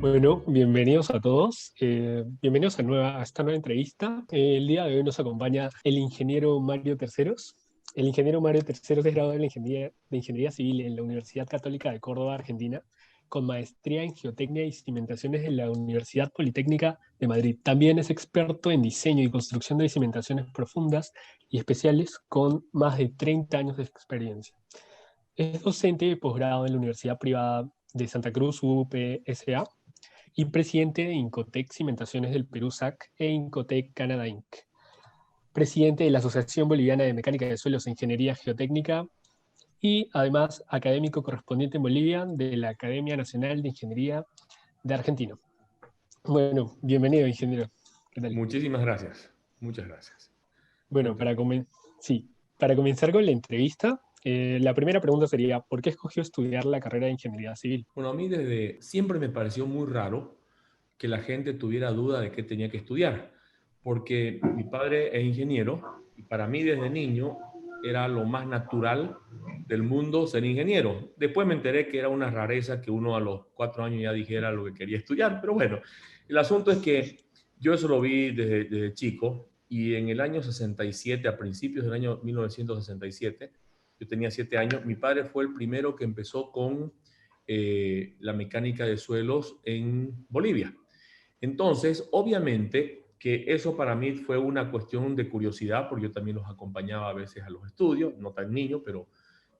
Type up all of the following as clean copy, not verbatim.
Bueno, bienvenidos a todos. Bienvenidos a esta nueva entrevista. El día de hoy nos acompaña el ingeniero Mario Terceros. El ingeniero Mario Terceros es graduado de Ingeniería Civil en la Universidad Católica de Córdoba, Argentina, con maestría en Geotecnia y Cimentaciones de la Universidad Politécnica de Madrid. También es experto en diseño y construcción de cimentaciones profundas y especiales con más de 30 años de experiencia. Es docente de posgrado en la Universidad Privada de Santa Cruz, UPSA, y presidente de Incotec Cimentaciones del Perú SAC e Incotec Canadá Inc. Presidente de la Asociación Boliviana de Mecánica de Suelos e Ingeniería Geotécnica y además académico correspondiente en Bolivia de la Academia Nacional de Ingeniería de Argentina. Bueno, bienvenido, ingeniero. ¿Qué tal? Muchísimas gracias. Muchas gracias. Bueno, Muchas. sí, para comenzar con la entrevista, la primera pregunta sería, ¿por qué escogió estudiar la carrera de Ingeniería Civil? Bueno, a mí desde siempre me pareció muy raro que la gente tuviera duda de qué tenía que estudiar, porque mi padre es ingeniero y para mí desde niño era lo más natural del mundo ser ingeniero. Después me enteré que era una rareza que uno a los 4 años ya dijera lo que quería estudiar, pero bueno, el asunto es que yo eso lo vi desde chico y en el año 67, a principios del año 1967, yo tenía 7 años, mi padre fue el primero que empezó con la mecánica de suelos en Bolivia. Entonces, obviamente que eso para mí fue una cuestión de curiosidad, porque yo también los acompañaba a veces a los estudios, no tan niño, pero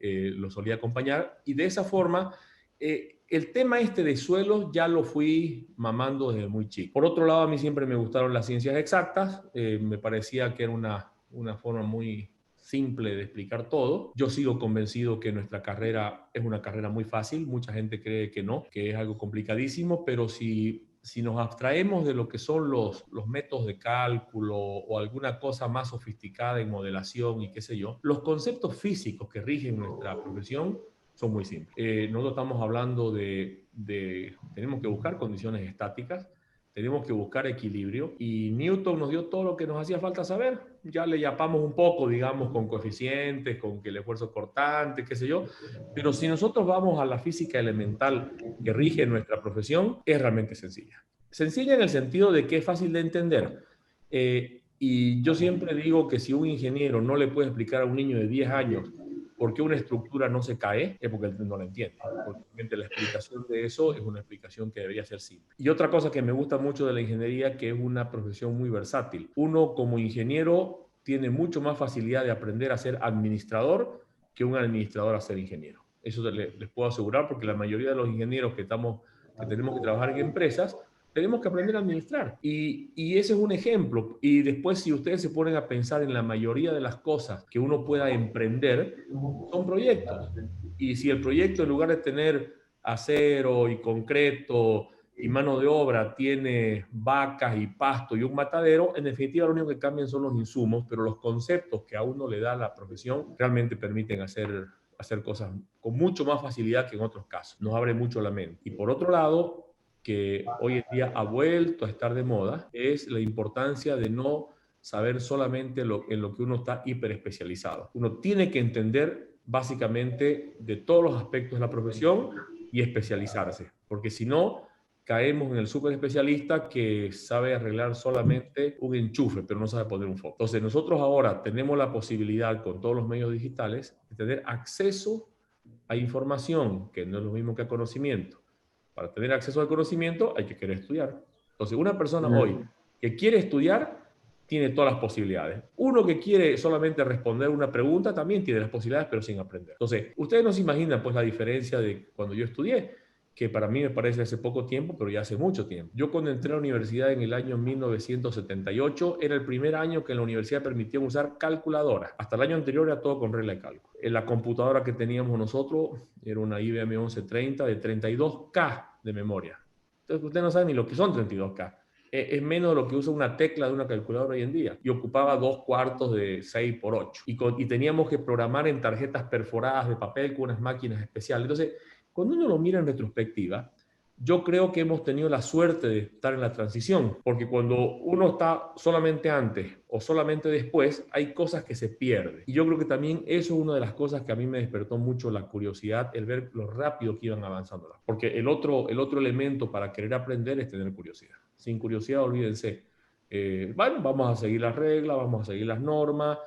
los solía acompañar. Y de esa forma, el tema este de suelos ya lo fui mamando desde muy chico. Por otro lado, a mí siempre me gustaron las ciencias exactas, me parecía que era una forma muy simple de explicar todo. Yo sigo convencido que nuestra carrera es una carrera muy fácil, mucha gente cree que no, que es algo complicadísimo, pero si nos abstraemos de lo que son los métodos de cálculo o alguna cosa más sofisticada en modelación y qué sé yo, los conceptos físicos que rigen nuestra profesión son muy simples. Nosotros estamos hablando tenemos que buscar condiciones estáticas, tenemos que buscar equilibrio y Newton nos dio todo lo que nos hacía falta saber. Ya le yapamos un poco, digamos, con coeficientes, con que el esfuerzo cortante, qué sé yo, pero si nosotros vamos a la física elemental que rige nuestra profesión, es realmente sencilla. Sencilla en el sentido de que es fácil de entender. Y yo siempre digo que si un ingeniero no le puede explicar a un niño de 10 años por qué una estructura no se cae, es porque él no la entiende. Porque la explicación de eso es una explicación que debería ser simple. Y otra cosa que me gusta mucho de la ingeniería, que es una profesión muy versátil. Uno como ingeniero tiene mucho más facilidad de aprender a ser administrador que un administrador a ser ingeniero. Eso les puedo asegurar porque la mayoría de los ingenieros que tenemos que trabajar en empresas, tenemos que aprender a administrar. Y ese es un ejemplo. Y después, si ustedes se ponen a pensar en la mayoría de las cosas que uno pueda emprender, son proyectos. Y si el proyecto, en lugar de tener acero y concreto y mano de obra, tiene vacas y pasto y un matadero, en definitiva lo único que cambian son los insumos, pero los conceptos que a uno le da la profesión realmente permiten hacer cosas con mucho más facilidad que en otros casos. Nos abre mucho la mente. Y por otro lado, que hoy en día ha vuelto a estar de moda, es la importancia de no saber solamente en lo que uno está hiperespecializado. Uno tiene que entender básicamente de todos los aspectos de la profesión y especializarse, porque si no, caemos en el súper especialista que sabe arreglar solamente un enchufe, pero no sabe poner un foco. Entonces, nosotros ahora tenemos la posibilidad con todos los medios digitales de tener acceso a información, que no es lo mismo que a conocimiento. Para tener acceso al conocimiento hay que querer estudiar. Entonces, una persona hoy que quiere estudiar tiene todas las posibilidades. Uno que quiere solamente responder una pregunta también tiene las posibilidades, pero sin aprender. Entonces, ustedes no se imaginan pues la diferencia de cuando yo estudié, que para mí me parece hace poco tiempo, pero ya hace mucho tiempo. Yo cuando entré a la universidad en el año 1978, era el primer año que en la universidad permitían usar calculadora. Hasta el año anterior era todo con regla de cálculo. En la computadora que teníamos nosotros era una IBM 1130 de 32K de memoria. Entonces, ustedes no saben ni lo que son 32K. Es menos de lo que usa una tecla de una calculadora hoy en día. Y ocupaba 2/4 de 6 por 8. Y teníamos que programar en tarjetas perforadas de papel con unas máquinas especiales. Entonces, cuando uno lo mira en retrospectiva, Yo creo que hemos tenido la suerte de estar en la transición, porque cuando uno está solamente antes o solamente después, hay cosas que se pierden. Y yo creo que también eso es una de las cosas que a mí me despertó mucho la curiosidad, el ver lo rápido que iban avanzando. Porque el otro elemento para querer aprender es tener curiosidad. Sin curiosidad, olvídense. Bueno, vamos a seguir las reglas, vamos a seguir las normas,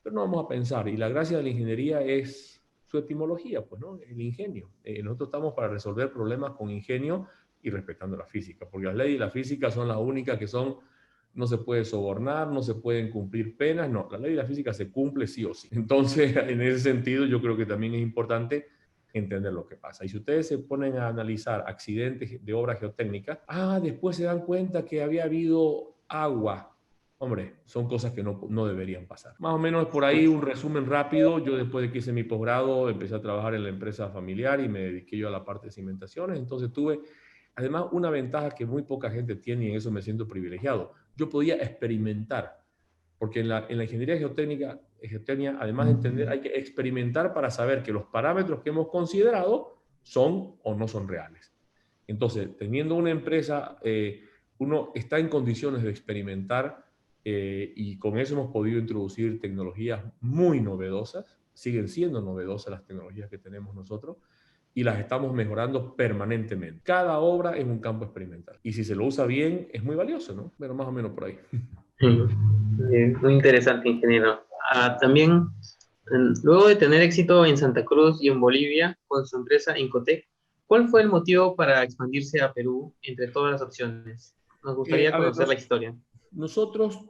pero no vamos a pensar. Y la gracia de la ingeniería es su etimología, pues, ¿no? El ingenio. Nosotros estamos para resolver problemas con ingenio y respetando la física, porque las leyes y la física son las únicas que son, no se puede sobornar, no se pueden cumplir penas, no, la ley y la física se cumple sí o sí. Entonces, en ese sentido, yo creo que también es importante entender lo que pasa. Y si ustedes se ponen a analizar accidentes de obras geotécnicas, después se dan cuenta que había habido agua. Hombre, son cosas que no deberían pasar. Más o menos por ahí un resumen rápido. Yo después de que hice mi posgrado empecé a trabajar en la empresa familiar y me dediqué yo a la parte de cimentaciones. Entonces tuve además una ventaja que muy poca gente tiene y en eso me siento privilegiado. Yo podía experimentar, porque en la ingeniería geotécnica, además de entender, hay que experimentar para saber que los parámetros que hemos considerado son o no son reales. Entonces, teniendo una empresa, uno está en condiciones de experimentar y con eso hemos podido introducir tecnologías muy novedosas, siguen siendo novedosas las tecnologías que tenemos nosotros y las estamos mejorando permanentemente. Cada obra es un campo experimental y si se lo usa bien es muy valioso, ¿no? Pero más o menos por ahí. Muy interesante, ingeniero. También, luego de tener éxito en Santa Cruz y en Bolivia con su empresa Incotec, ¿cuál fue el motivo para expandirse a Perú entre todas las opciones? Nos gustaría A ver, conocer la historia. nosotros,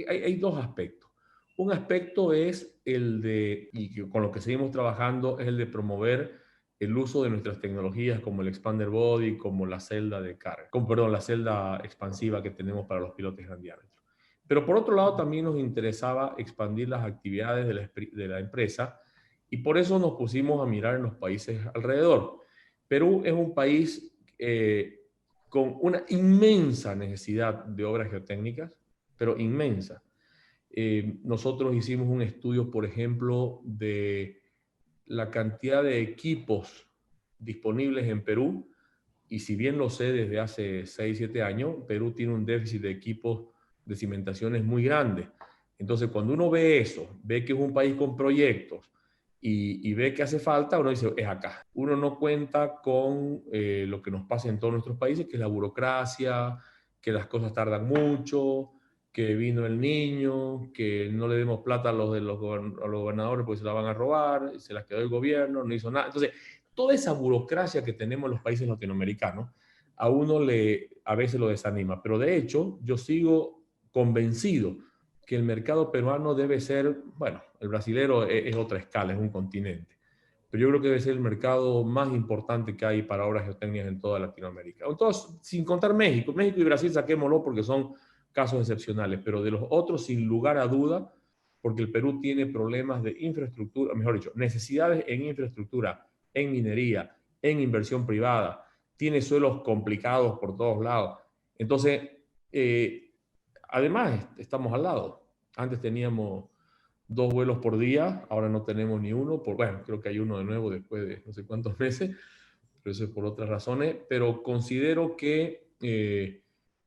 hay dos aspectos. Un aspecto es el de, y con lo que seguimos trabajando, es el de promover el uso de nuestras tecnologías como el expander body, como la celda de carga, perdón, la celda expansiva que tenemos para los pilotes gran diámetro. Pero por otro lado también nos interesaba expandir las actividades de la empresa y por eso nos pusimos a mirar en los países alrededor. Perú es un país con una inmensa necesidad de obras geotécnicas, pero inmensa. Nosotros hicimos un estudio, por ejemplo, de la cantidad de equipos disponibles en Perú, y si bien lo sé desde hace 6, 7 años, Perú tiene un déficit de equipos de cimentaciones muy grande. Entonces, cuando uno ve eso, ve que es un país con proyectos y ve que hace falta, uno dice, es acá. Uno no cuenta con lo que nos pasa en todos nuestros países, que es la burocracia, que las cosas tardan mucho, que vino el niño, que no le demos plata a los gobernadores porque se la van a robar, se las quedó el gobierno, no hizo nada. Entonces, toda esa burocracia que tenemos en los países latinoamericanos, a uno a veces lo desanima. Pero de hecho, yo sigo convencido que el mercado peruano debe ser, bueno, el brasilero es otra escala, es un continente, pero yo creo que debe ser el mercado más importante que hay para obras geotécnicas en toda Latinoamérica. Entonces, sin contar México y Brasil, saquémoslo porque son casos excepcionales, pero de los otros, sin lugar a duda, porque el Perú tiene problemas de infraestructura, mejor dicho, necesidades en infraestructura, en minería, en inversión privada, tiene suelos complicados por todos lados. Entonces, además, estamos al lado. Antes teníamos 2 vuelos por día, ahora no tenemos ni uno, bueno, creo que hay uno de nuevo después de no sé cuántos meses, pero eso es por otras razones, pero considero que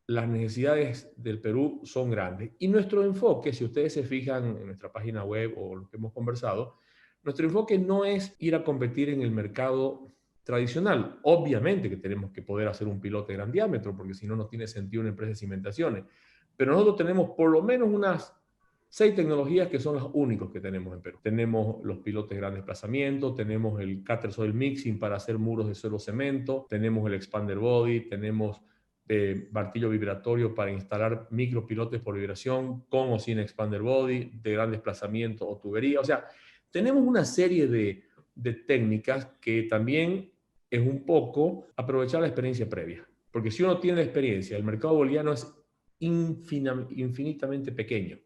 las necesidades del Perú son grandes. Y nuestro enfoque, si ustedes se fijan en nuestra página web o lo que hemos conversado, nuestro enfoque no es ir a competir en el mercado tradicional. Obviamente que tenemos que poder hacer un pilote de gran diámetro, porque si no, no tiene sentido una empresa de cimentaciones. Pero nosotros tenemos por lo menos unas 6 tecnologías que son las únicas que tenemos en Perú. Tenemos los pilotes de gran desplazamiento, tenemos el Cutter Soil Mixing para hacer muros de suelo cemento, tenemos el Expander Body, tenemos martillo vibratorio para instalar micropilotes por vibración con o sin Expander Body, de gran desplazamiento o tubería. O sea, tenemos una serie de técnicas que también es un poco aprovechar la experiencia previa. Porque si uno tiene la experiencia, el mercado boliviano es infinitamente pequeño.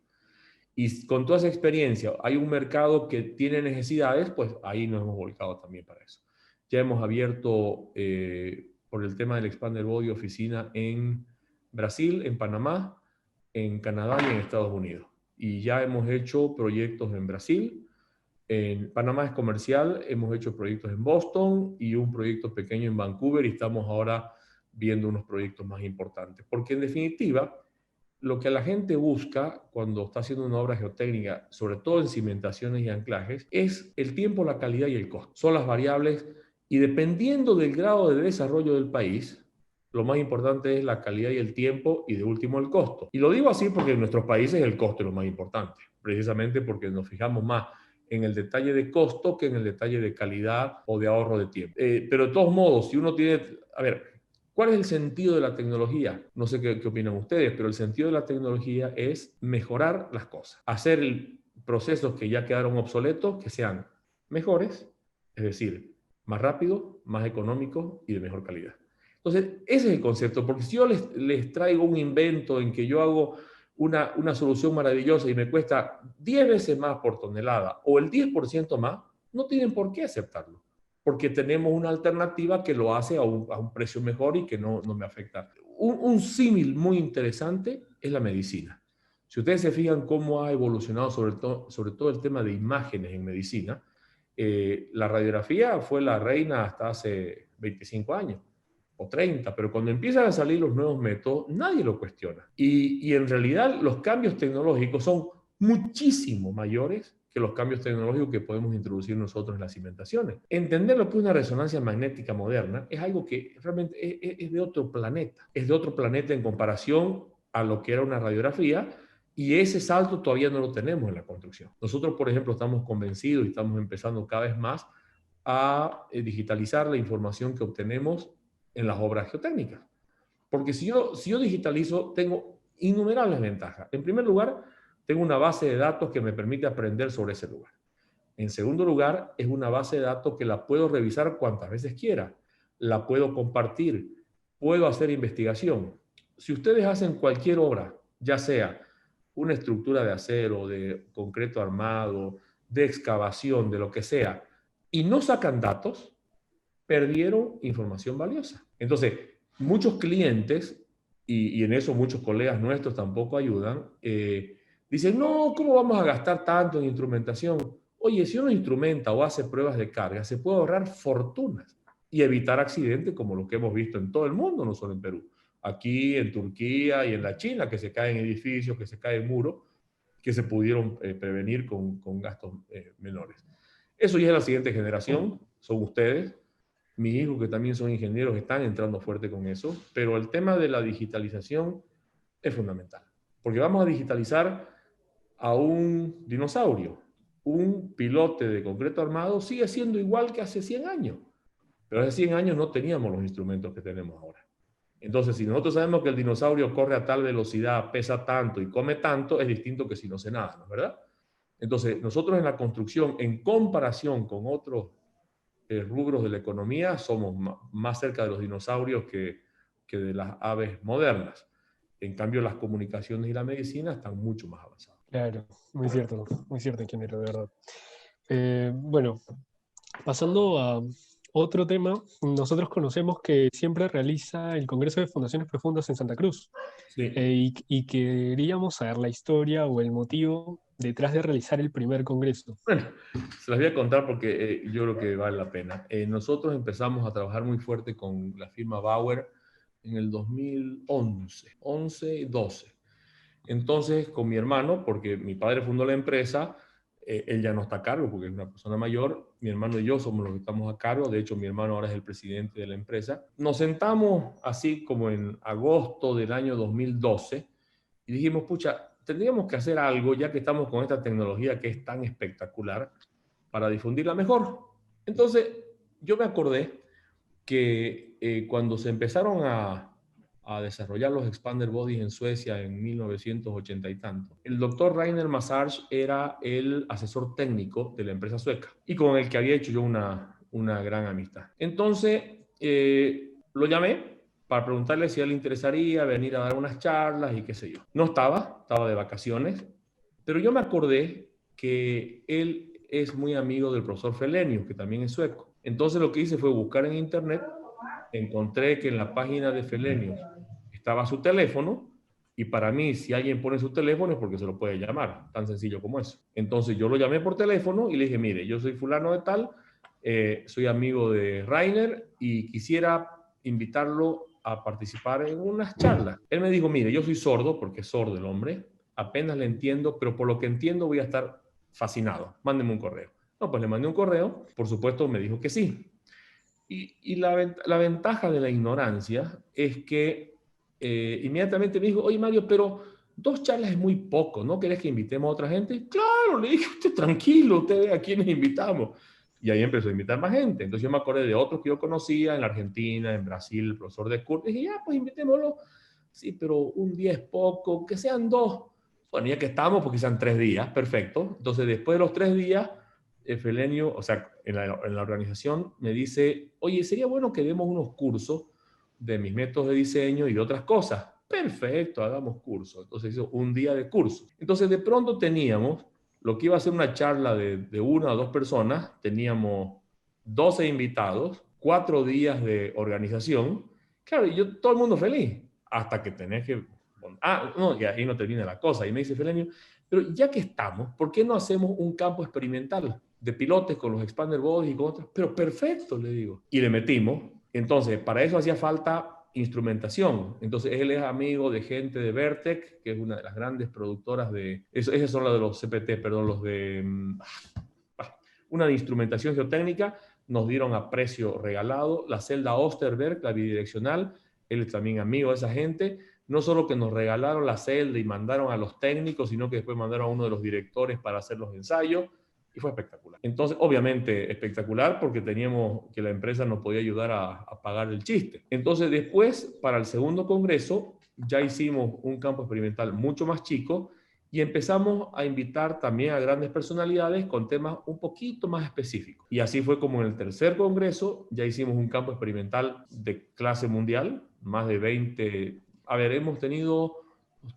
Y con toda esa experiencia hay un mercado que tiene necesidades, pues ahí nos hemos volcado también para eso. Ya hemos abierto por el tema del Expander Body oficina en Brasil, en Panamá, en Canadá y en Estados Unidos. Y ya hemos hecho proyectos en Brasil, en Panamá es comercial, hemos hecho proyectos en Boston y un proyecto pequeño en Vancouver y estamos ahora viendo unos proyectos más importantes. Porque en definitiva, lo que la gente busca cuando está haciendo una obra geotécnica, sobre todo en cimentaciones y anclajes, es el tiempo, la calidad y el costo. Son las variables y dependiendo del grado de desarrollo del país, lo más importante es la calidad y el tiempo y de último el costo. Y lo digo así porque en nuestros países el costo es lo más importante, precisamente porque nos fijamos más en el detalle de costo que en el detalle de calidad o de ahorro de tiempo. Pero de todos modos, si uno tiene... A ver, ¿cuál es el sentido de la tecnología? No sé qué opinan ustedes, pero el sentido de la tecnología es mejorar las cosas, hacer procesos que ya quedaron obsoletos que sean mejores, es decir, más rápido, más económico y de mejor calidad. Entonces, ese es el concepto, porque si yo les traigo un invento en que yo hago una solución maravillosa y me cuesta 10 veces más por tonelada o el 10% más, no tienen por qué aceptarlo, porque tenemos una alternativa que lo hace a un precio mejor y que no me afecta. Un símil muy interesante es la medicina. Si ustedes se fijan cómo ha evolucionado sobre todo el tema de imágenes en medicina, la radiografía fue la reina hasta hace 25 años o 30, pero cuando empiezan a salir los nuevos métodos, nadie lo cuestiona. Y en realidad los cambios tecnológicos son muchísimo mayores que los cambios tecnológicos que podemos introducir nosotros en las cimentaciones. Entender lo que es una resonancia magnética moderna es algo que realmente es de otro planeta. Es de otro planeta en comparación a lo que era una radiografía, y ese salto todavía no lo tenemos en la construcción. Nosotros, por ejemplo, estamos convencidos y estamos empezando cada vez más a digitalizar la información que obtenemos en las obras geotécnicas. Porque si yo digitalizo, tengo innumerables ventajas. En primer lugar, tengo una base de datos que me permite aprender sobre ese lugar. En segundo lugar, es una base de datos que la puedo revisar cuantas veces quiera. La puedo compartir. Puedo hacer investigación. Si ustedes hacen cualquier obra, ya sea una estructura de acero, de concreto armado, de excavación, de lo que sea, y no sacan datos, perdieron información valiosa. Entonces, muchos clientes, y en eso muchos colegas nuestros tampoco ayudan, dicen, no, ¿cómo vamos a gastar tanto en instrumentación? Oye, si uno instrumenta o hace pruebas de carga, se puede ahorrar fortunas y evitar accidentes como los que hemos visto en todo el mundo, no solo en Perú. Aquí, en Turquía y en la China, que se caen edificios, que se caen muros, que se pudieron prevenir con gastos menores. Eso ya es la siguiente generación, son ustedes. Mis hijos, que también son ingenieros, están entrando fuerte con eso, pero el tema de la digitalización es fundamental, porque vamos a digitalizar a un dinosaurio. Un pilote de concreto armado sigue siendo igual que hace 100 años, pero hace 100 años no teníamos los instrumentos que tenemos ahora. Entonces, si nosotros sabemos que el dinosaurio corre a tal velocidad, pesa tanto y come tanto, es distinto que si no sé nada, ¿no es verdad? Entonces, nosotros en la construcción, en comparación con otros rubros de la economía, somos más cerca de los dinosaurios que de las aves modernas. En cambio, las comunicaciones y la medicina están mucho más avanzadas. Claro, muy cierto, ingeniero, de verdad. Bueno, pasando a otro tema, nosotros conocemos que siempre realiza el Congreso de Fundaciones Profundas en Santa Cruz, Sí. y queríamos saber la historia o el motivo detrás de realizar el primer congreso. Bueno, se las voy a contar porque yo creo que vale la pena. Nosotros empezamos a trabajar muy fuerte con la firma Bauer en el 2011, 11 y 12. Entonces, con mi hermano, porque mi padre fundó la empresa, él ya no está a cargo porque es una persona mayor, mi hermano y yo somos los que estamos a cargo, de hecho mi hermano ahora es el presidente de la empresa. Nos sentamos así como en agosto del año 2012 y dijimos, pucha, tendríamos que hacer algo ya que estamos con esta tecnología que es tan espectacular para difundirla mejor. Entonces, yo me acordé que cuando se empezaron a desarrollar los expander bodies en Suecia en 1980 y tanto, el doctor Rainer Massage era el asesor técnico de la empresa sueca y con el que había hecho yo una gran amistad. Entonces, lo llamé para preguntarle si a él le interesaría venir a dar unas charlas y qué sé yo. No estaba de vacaciones, pero yo me acordé que él es muy amigo del profesor Felenius, que también es sueco. Entonces lo que hice fue buscar en internet, encontré que en la página de Felenius estaba su teléfono, y para mí, si alguien pone su teléfono es porque se lo puede llamar, tan sencillo como eso. Entonces yo lo llamé por teléfono y le dije, mire, yo soy fulano de tal, soy amigo de Rainer y quisiera invitarlo a participar en unas charlas. Él me dijo, mire, yo soy sordo, porque es sordo el hombre, apenas le entiendo, pero por lo que entiendo voy a estar fascinado. Mándeme un correo. No, pues le mandé un correo, por supuesto me dijo que sí. Y la ventaja de la ignorancia es que inmediatamente me dijo, oye Mario, pero 2 charlas es muy poco, ¿no querés que invitemos a otra gente? Claro, le dije, usted tranquilo, usted ve a quiénes invitamos. Y ahí empezó a invitar más gente. Entonces yo me acordé de otros que yo conocía en la Argentina, en Brasil, el profesor de Kurt. Y dije, ya, pues invitémoslo. Sí, pero un día es poco, que sean 2. Bueno, ya que estamos, porque sean 3 días, perfecto. Entonces después de los 3 días, Felenio, o sea, en la organización me dice, oye, sería bueno que demos unos cursos de mis métodos de diseño y de otras cosas. Perfecto, hagamos cursos. Entonces hizo un día de curso. Entonces de pronto teníamos lo que iba a ser una charla de 1 o 2 personas, teníamos 12 invitados, 4 días de organización. Claro, y yo, todo el mundo feliz, hasta que tenés que... no, y ahí no termina la cosa. Y me dice Felenio, pero ya que estamos, ¿por qué no hacemos un campo experimental de pilotes con los expander bodies y con otros? Pero perfecto, le digo. Y le metimos. Entonces, para eso hacía falta instrumentación. Entonces, él es amigo de gente de Vertec, que es una de las grandes productoras de... Esas son las de los CPT, perdón, los de... una de instrumentación geotécnica. Nos dieron a precio regalado. La celda Osterberg, la bidireccional. Él es también amigo de esa gente. No solo que nos regalaron la celda y mandaron a los técnicos, sino que después mandaron a uno de los directores para hacer los ensayos. Y fue espectacular. Entonces, obviamente, espectacular porque teníamos que la empresa nos podía ayudar a pagar el chiste. Entonces, después, para el segundo congreso, ya hicimos un campo experimental mucho más chico y empezamos a invitar también a grandes personalidades con temas un poquito más específicos. Y así fue como en el tercer congreso ya hicimos un campo experimental de clase mundial, más de 20. A ver, hemos tenido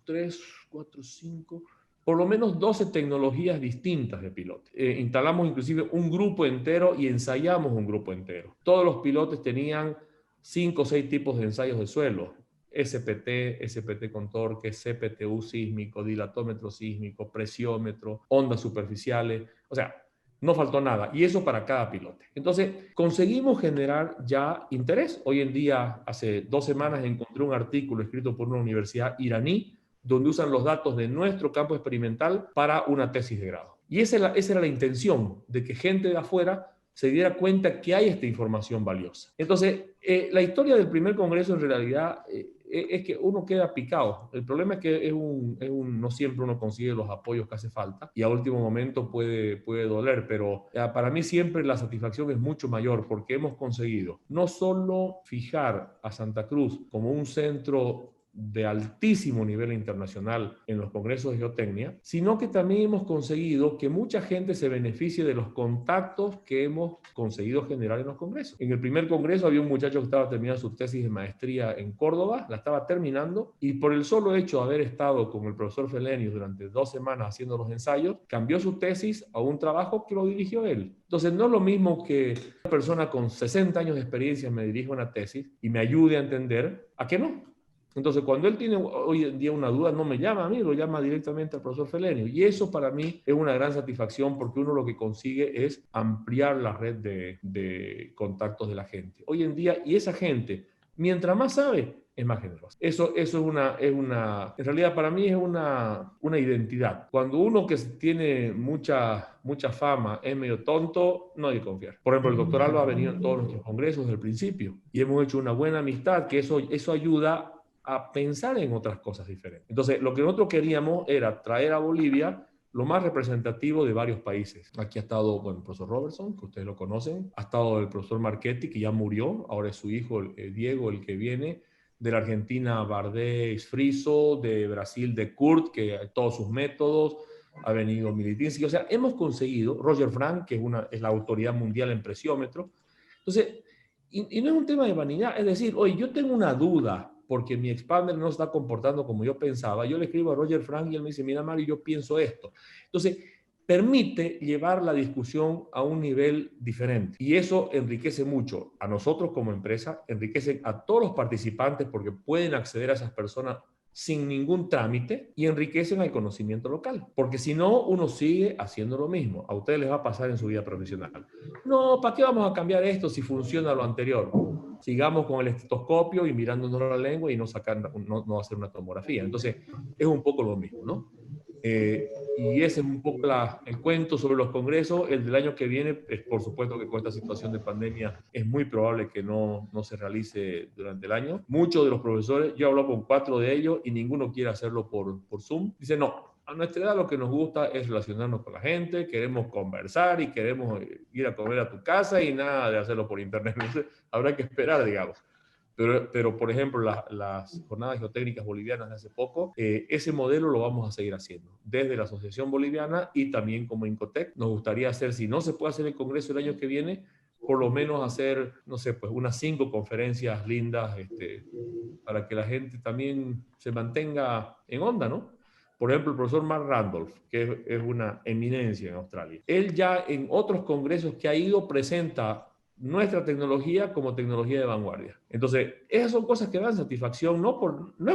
3, 4, 5... por lo menos 12 tecnologías distintas de pilote. Instalamos inclusive un grupo entero y ensayamos un grupo entero. Todos los pilotes tenían 5 o 6 tipos de ensayos de suelo. SPT, SPT con torque, CPTU sísmico, dilatómetro sísmico, presiómetro, ondas superficiales. O sea, no faltó nada. Y eso para cada pilote. Entonces, conseguimos generar ya interés. Hoy en día, hace 2 semanas, encontré un artículo escrito por una universidad iraní donde usan los datos de nuestro campo experimental para una tesis de grado. Y esa era la intención, de que gente de afuera se diera cuenta que hay esta información valiosa. Entonces, la historia del primer congreso en realidad es que uno queda picado. El problema es que no siempre uno consigue los apoyos que hace falta y a último momento puede doler, pero para mí siempre la satisfacción es mucho mayor porque hemos conseguido no solo fijar a Santa Cruz como un centro de altísimo nivel internacional en los congresos de geotecnia, sino que también hemos conseguido que mucha gente se beneficie de los contactos que hemos conseguido generar en los congresos. En el primer congreso había un muchacho que estaba terminando su tesis de maestría en Córdoba, la estaba terminando, y por el solo hecho de haber estado con el profesor Felenius durante 2 semanas haciendo los ensayos, cambió su tesis a un trabajo que lo dirigió él. Entonces, no es lo mismo que una persona con 60 años de experiencia me dirija una tesis y me ayude a entender, a que no. Entonces, cuando él tiene hoy en día una duda, no me llama a mí, lo llama directamente al profesor Felenio. Y eso para mí es una gran satisfacción porque uno lo que consigue es ampliar la red de contactos de la gente. Hoy en día, y esa gente, mientras más sabe, es más generosa. Eso es una, en realidad para mí es una identidad. Cuando uno que tiene mucha fama es medio tonto, no hay que confiar. Por ejemplo, el doctor Alba ha venido en todos nuestros congresos desde el principio y hemos hecho una buena amistad, que eso ayuda a pensar en otras cosas diferentes. Entonces, lo que nosotros queríamos era traer a Bolivia lo más representativo de varios países. Aquí ha estado, bueno, el profesor Robertson, que ustedes lo conocen, ha estado el profesor Marchetti, que ya murió, ahora es su hijo, Diego, el que viene, de la Argentina, Bardés Friso, de Brasil, de Kurt, que todos sus métodos, ha venido Militinsky, o sea, hemos conseguido, Roger Frank, que es la autoridad mundial en presiómetro. Entonces, y no es un tema de vanidad, es decir, oye, yo tengo una duda, porque mi expander no está comportando como yo pensaba. Yo le escribo a Roger Frank y él me dice, mira Mario, yo pienso esto. Entonces, permite llevar la discusión a un nivel diferente. Y eso enriquece mucho a nosotros como empresa, enriquece a todos los participantes porque pueden acceder a esas personas sin ningún trámite y enriquecen el conocimiento local. Porque si no, uno sigue haciendo lo mismo. A ustedes les va a pasar en su vida profesional. No, ¿para qué vamos a cambiar esto si funciona lo anterior? Sigamos con el estetoscopio y mirándonos la lengua y no hacer una tomografía. Entonces, es un poco lo mismo, ¿no? Y ese es un poco el cuento sobre los congresos. El del año que viene, por supuesto que con esta situación de pandemia es muy probable que no se realice durante el año. Muchos de los profesores, yo hablo con 4 de ellos y ninguno quiere hacerlo por Zoom. Dice, no, a nuestra edad lo que nos gusta es relacionarnos con la gente, queremos conversar y queremos ir a comer a tu casa y nada de hacerlo por internet. Entonces, habrá que esperar, digamos. Pero por ejemplo, las jornadas geotécnicas bolivianas de hace poco, ese modelo lo vamos a seguir haciendo desde la Asociación Boliviana y también como Incotec. Nos gustaría hacer, si no se puede hacer el Congreso el año que viene, por lo menos hacer, no sé, pues unas 5 conferencias lindas para que la gente también se mantenga en onda, ¿no? Por ejemplo, el profesor Mark Randolph, que es una eminencia en Australia. Él ya en otros congresos que ha ido presenta nuestra tecnología como tecnología de vanguardia. Entonces, esas son cosas que dan satisfacción, no es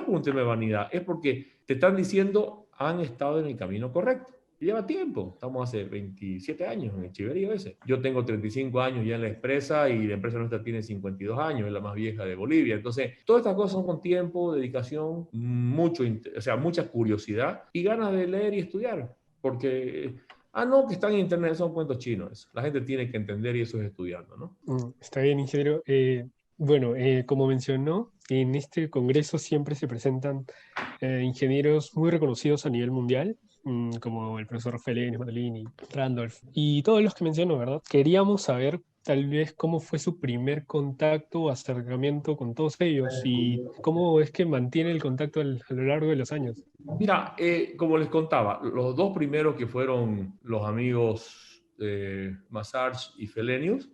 por un tema de vanidad, es porque te están diciendo han estado en el camino correcto. Lleva tiempo, estamos hace 27 años en el Chiverío ese. Yo tengo 35 años ya en la empresa y la empresa nuestra tiene 52 años, es la más vieja de Bolivia. Entonces, todas estas cosas son con tiempo, dedicación, mucha curiosidad y ganas de leer y estudiar, porque no, que están en internet, son cuentos chinos. Eso. La gente tiene que entender y eso es estudiando, ¿no? Está bien, ingeniero. Bueno, como mencionó, en este congreso siempre se presentan ingenieros muy reconocidos a nivel mundial, como el profesor Feleni, Madalini, Randolph, y todos los que mencionó, ¿verdad? Queríamos saber tal vez cómo fue su primer contacto o acercamiento con todos ellos y cómo es que mantiene el contacto a lo largo de los años. Mira, como les contaba, los 2 primeros que fueron los amigos Massarge y Felenius,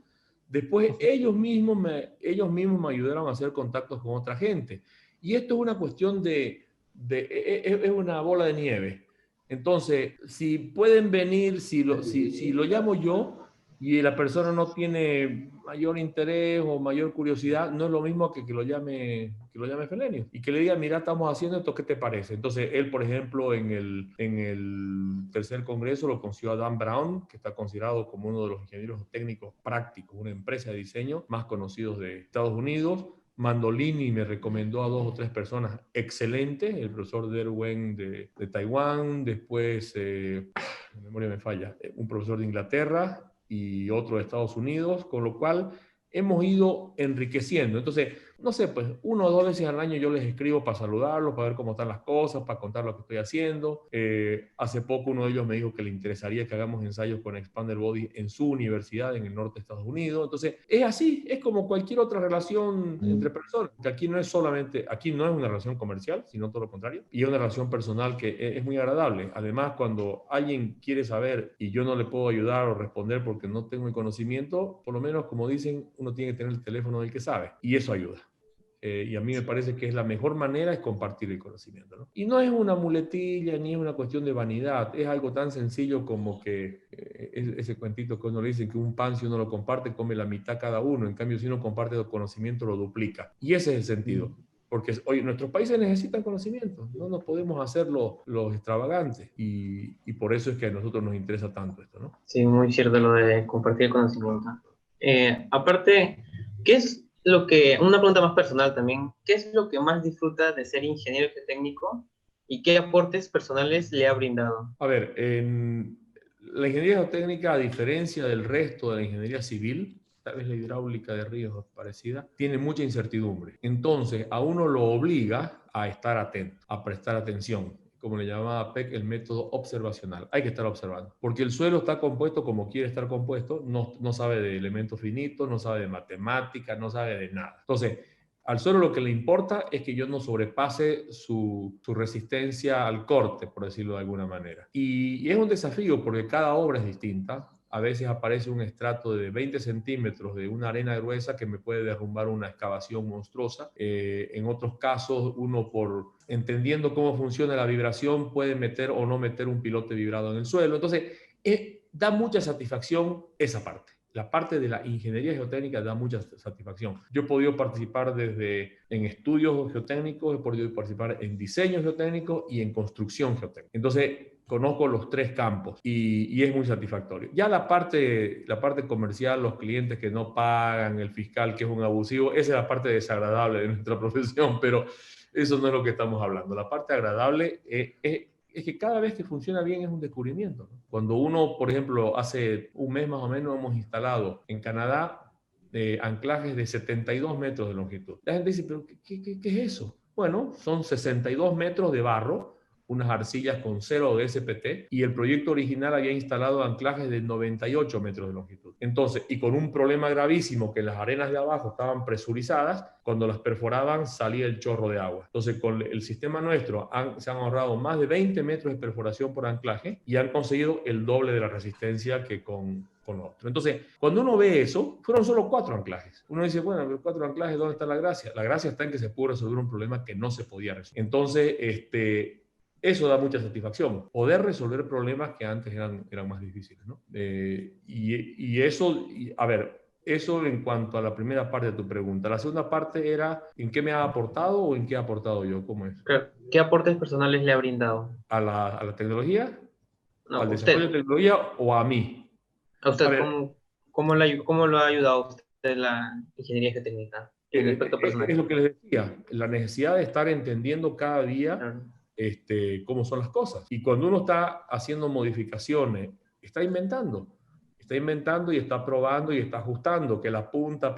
después ellos mismos me ayudaron a hacer contactos con otra gente. Y esto es una cuestión es una bola de nieve. Entonces, si pueden venir, si lo llamo yo y la persona no tiene mayor interés o mayor curiosidad, no es lo mismo que lo llame Felenio y que le diga, mira, estamos haciendo esto, ¿qué te parece? Entonces, él, por ejemplo, en el tercer congreso lo consiguió a Dan Brown, que está considerado como uno de los ingenieros técnicos prácticos, una empresa de diseño más conocidos de Estados Unidos. Mandolini me recomendó a 2 o 3 personas excelentes, el profesor Derwen de Taiwán, después, la memoria me falla, un profesor de Inglaterra y otro de Estados Unidos, con lo cual hemos ido enriqueciendo. Entonces, no sé, pues 1 o 2 veces al año yo les escribo para saludarlos, para ver cómo están las cosas, para contar lo que estoy haciendo. Hace poco uno de ellos me dijo que le interesaría que hagamos ensayos con Expander Body en su universidad en el norte de Estados Unidos. Entonces, es así, es como cualquier otra relación entre personas, que aquí no es una relación comercial, sino todo lo contrario, y es una relación personal que es muy agradable. Además, cuando alguien quiere saber y yo no le puedo ayudar o responder porque no tengo el conocimiento, por lo menos, como dicen, uno tiene que tener el teléfono del que sabe, y eso ayuda. Y a mí me parece que es la mejor manera es compartir el conocimiento, ¿no? Y no es una muletilla ni es una cuestión de vanidad, es algo tan sencillo como que ese cuentito que uno le dice que un pan si uno lo comparte come la mitad cada uno, en cambio si uno comparte el conocimiento lo duplica. Y ese es el sentido. Porque hoy nuestros países necesitan conocimiento, no nos podemos hacer los extravagantes y por eso es que a nosotros nos interesa tanto esto, ¿no? Sí, muy cierto lo de compartir el conocimiento. Aparte, ¿qué es una pregunta más personal también, ¿qué es lo que más disfruta de ser ingeniero geotécnico y qué aportes personales le ha brindado? A ver, la ingeniería geotécnica, a diferencia del resto de la ingeniería civil, tal vez la hidráulica de ríos es parecida, tiene mucha incertidumbre. Entonces, a uno lo obliga a estar atento, a prestar atención, como le llamaba Peck, el método observacional. Hay que estar observando, porque el suelo está compuesto como quiere estar compuesto, no sabe de elementos finitos, no sabe de matemáticas, no sabe de nada. Entonces, al suelo lo que le importa es que yo no sobrepase su resistencia al corte, por decirlo de alguna manera. Y es un desafío porque cada obra es distinta. A veces aparece un estrato de 20 centímetros de una arena gruesa que me puede derrumbar una excavación monstruosa. En otros casos, uno entendiendo cómo funciona la vibración puede meter o no meter un pilote vibrado en el suelo. Entonces, da mucha satisfacción esa parte. la parte de la ingeniería geotécnica da mucha satisfacción. Yo he podido participar desde en estudios geotécnicos, he podido participar en diseño geotécnico y en construcción geotécnica. Entonces, conozco los tres campos y es muy satisfactorio. Ya la parte comercial, los clientes que no pagan, el fiscal que es un abusivo, esa es la parte desagradable de nuestra profesión, pero eso no es lo que estamos hablando. La parte agradable es que cada vez que funciona bien es un descubrimiento, ¿no? Cuando uno, por ejemplo, hace un mes más o menos hemos instalado en Canadá anclajes de 72 metros de longitud. La gente dice, ¿pero qué es eso? Bueno, son 62 metros de barro, unas arcillas con 0 de SPT, y el proyecto original había instalado anclajes de 98 metros de longitud. Entonces, y con un problema gravísimo, que las arenas de abajo estaban presurizadas, cuando las perforaban salía el chorro de agua. Entonces, con el sistema nuestro se han ahorrado más de 20 metros de perforación por anclaje y han conseguido el doble de la resistencia que con otro. Entonces, cuando uno ve eso, fueron solo 4 anclajes. Uno dice, bueno, pero 4 anclajes, ¿dónde está la gracia? La gracia está en que se pudo resolver un problema que no se podía resolver. Entonces, eso da mucha satisfacción, poder resolver problemas que antes eran más difíciles, ¿no? A ver, eso en cuanto a la primera parte de tu pregunta. La segunda parte era, ¿en qué me ha aportado o en qué he aportado yo? ¿Cómo es? ¿Qué aportes personales le ha brindado? ¿A la tecnología? No, ¿Al a desarrollo usted. de tecnología o a mí? ¿A A usted ver, cómo lo ha ayudado a usted la ingeniería geotécnica en el aspecto es personal? lo que les decía, la necesidad de estar entendiendo cada día Claro. cómo son las cosas. Y cuando uno está haciendo modificaciones, está inventando y está probando y está ajustando que la punta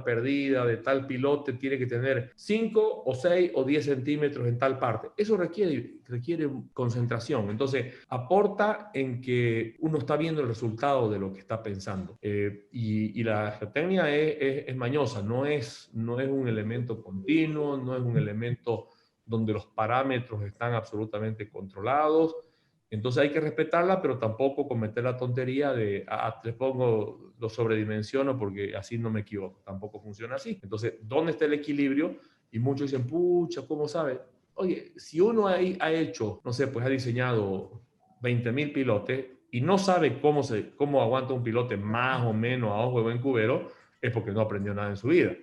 perdida de tal pilote tiene que tener 5 o 6 o 10 centímetros en tal parte. Eso requiere concentración. Entonces, aporta en que uno está viendo el resultado de lo que está pensando. Y la geotecnia es mañosa, no es un elemento continuo, no es un elemento donde los parámetros están absolutamente controlados. Entonces hay que respetarla, pero tampoco cometer la tontería de, lo sobredimensiono porque así no me equivoco. Tampoco funciona así. Entonces, ¿dónde está el equilibrio? Y muchos dicen, pucha, ¿cómo sabe? Oye, si uno ha hecho, no sé, pues ha diseñado 20.000 pilotes y no sabe cómo aguanta un pilote más o menos a ojo de buen cubero, es porque no aprendió nada en su vida.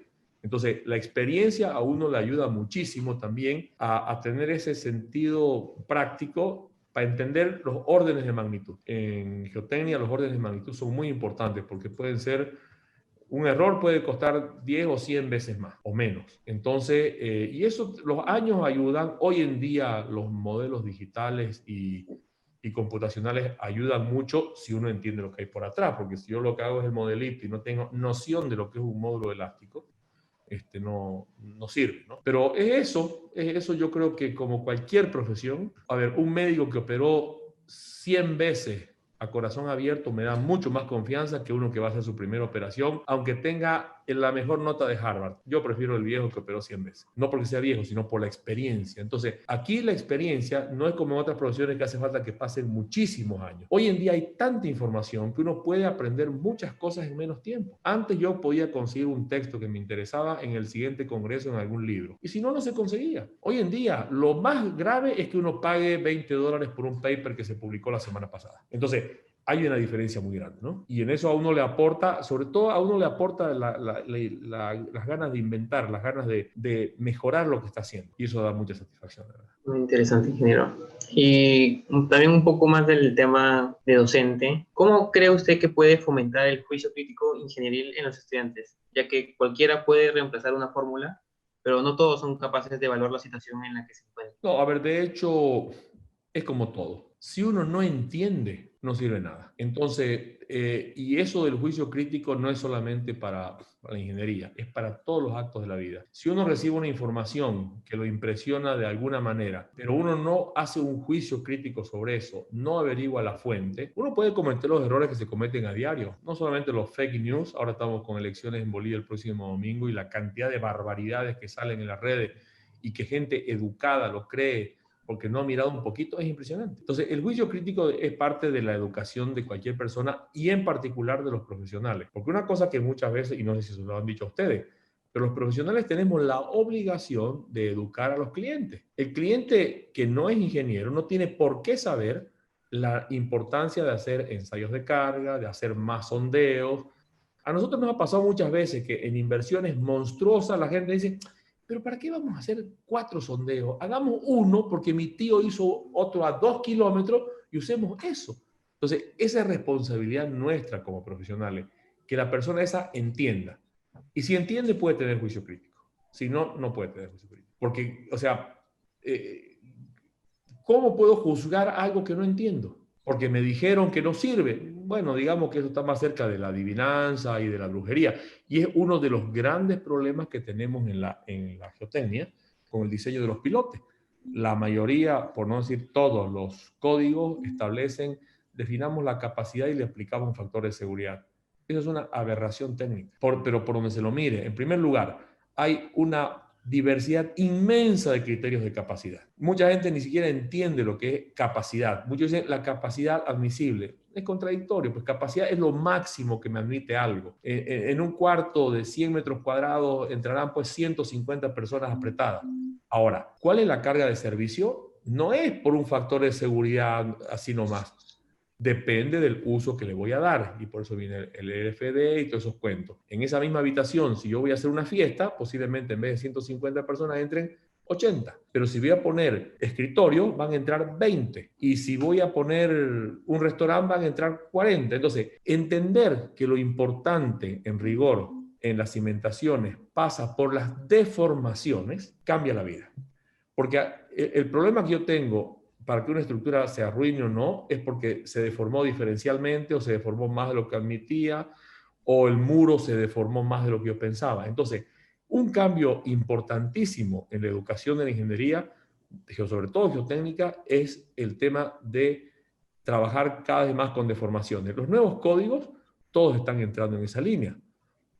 Entonces, la experiencia a uno le ayuda muchísimo también a tener ese sentido práctico para entender los órdenes de magnitud. En geotecnia los órdenes de magnitud son muy importantes porque un error puede costar 10 o 100 veces más o menos. Entonces, y eso los años ayudan. Hoy en día los modelos digitales y computacionales ayudan mucho si uno entiende lo que hay por atrás, porque si yo lo que hago es el modelito y no tengo noción de lo que es un módulo elástico, no sirve, ¿no? Pero es eso yo creo que como cualquier profesión, a ver, un médico que operó 100 veces a corazón abierto me da mucho más confianza que uno que va a hacer su primera operación, aunque tenga la mejor nota de Harvard. Yo prefiero el viejo que operó 100 veces. No porque sea viejo, sino por la experiencia. Entonces, aquí la experiencia no es como en otras profesiones que hace falta que pasen muchísimos años. Hoy en día hay tanta información que uno puede aprender muchas cosas en menos tiempo. Antes yo podía conseguir un texto que me interesaba en el siguiente congreso en algún libro. Y si no, no se conseguía. Hoy en día, lo más grave es que uno pague $20 por un paper que se publicó la semana pasada. Entonces, hay una diferencia muy grande, ¿no? Y en eso a uno le aporta, sobre todo a uno le aporta las ganas de inventar, las ganas de mejorar lo que está haciendo. Y eso da mucha satisfacción, la verdad. Muy interesante, ingeniero. Y también un poco más del tema de docente. ¿Cómo cree usted que puede fomentar el juicio crítico ingenieril en los estudiantes? Ya que cualquiera puede reemplazar una fórmula, pero no todos son capaces de evaluar la situación en la que se encuentran. No, a ver, de hecho, es como todo. Si uno no entiende, no sirve nada. Entonces, y eso del juicio crítico no es solamente para la ingeniería, es para todos los actos de la vida. Si uno recibe una información que lo impresiona de alguna manera, pero uno no hace un juicio crítico sobre eso, no averigua la fuente, uno puede cometer los errores que se cometen a diario. No solamente los fake news, ahora estamos con elecciones en Bolivia el próximo domingo y la cantidad de barbaridades que salen en las redes y que gente educada lo cree porque no ha mirado un poquito, es impresionante. Entonces, el juicio crítico es parte de la educación de cualquier persona y en particular de los profesionales. Porque una cosa que muchas veces, y no sé si se lo han dicho a ustedes, pero los profesionales tenemos la obligación de educar a los clientes. El cliente que no es ingeniero no tiene por qué saber la importancia de hacer ensayos de carga, de hacer más sondeos. A nosotros nos ha pasado muchas veces que en inversiones monstruosas la gente dice, pero ¿para qué vamos a hacer 4 sondeos? Hagamos uno porque mi tío hizo otro a 2 kilómetros y usemos eso. Entonces, esa es responsabilidad nuestra como profesionales, que la persona esa entienda. Y si entiende, puede tener juicio crítico. Si no, no puede tener juicio crítico. Porque, o sea, ¿cómo puedo juzgar algo que no entiendo? Porque me dijeron que no sirve. Bueno, digamos que eso está más cerca de la adivinanza y de la brujería. Y es uno de los grandes problemas que tenemos en la geotecnia con el diseño de los pilotes. La mayoría, por no decir todos los códigos, establecen, definamos la capacidad y le aplicamos un factor de seguridad. Eso es una aberración técnica, pero por donde se lo mire. En primer lugar, hay una diversidad inmensa de criterios de capacidad. Mucha gente ni siquiera entiende lo que es capacidad. Muchos dicen la capacidad admisible. Es contradictorio, pues capacidad es lo máximo que me admite algo. En un cuarto de 100 metros cuadrados entrarán pues 150 personas apretadas. Ahora, ¿cuál es la carga de servicio? No es por un factor de seguridad así nomás. Depende del uso que le voy a dar, y por eso viene el RFD y todos esos cuentos. En esa misma habitación, si yo voy a hacer una fiesta, posiblemente en vez de 150 personas entren 80, pero si voy a poner escritorio, van a entrar 20, y si voy a poner un restaurante, van a entrar 40. Entonces, entender que lo importante en rigor en las cimentaciones pasa por las deformaciones, cambia la vida. Porque el problema que yo tengo para que una estructura se arruine o no, es porque se deformó diferencialmente o se deformó más de lo que admitía o el muro se deformó más de lo que yo pensaba. Entonces, un cambio importantísimo en la educación de la ingeniería, sobre todo geotécnica, es el tema de trabajar cada vez más con deformaciones. Los nuevos códigos, todos están entrando en esa línea,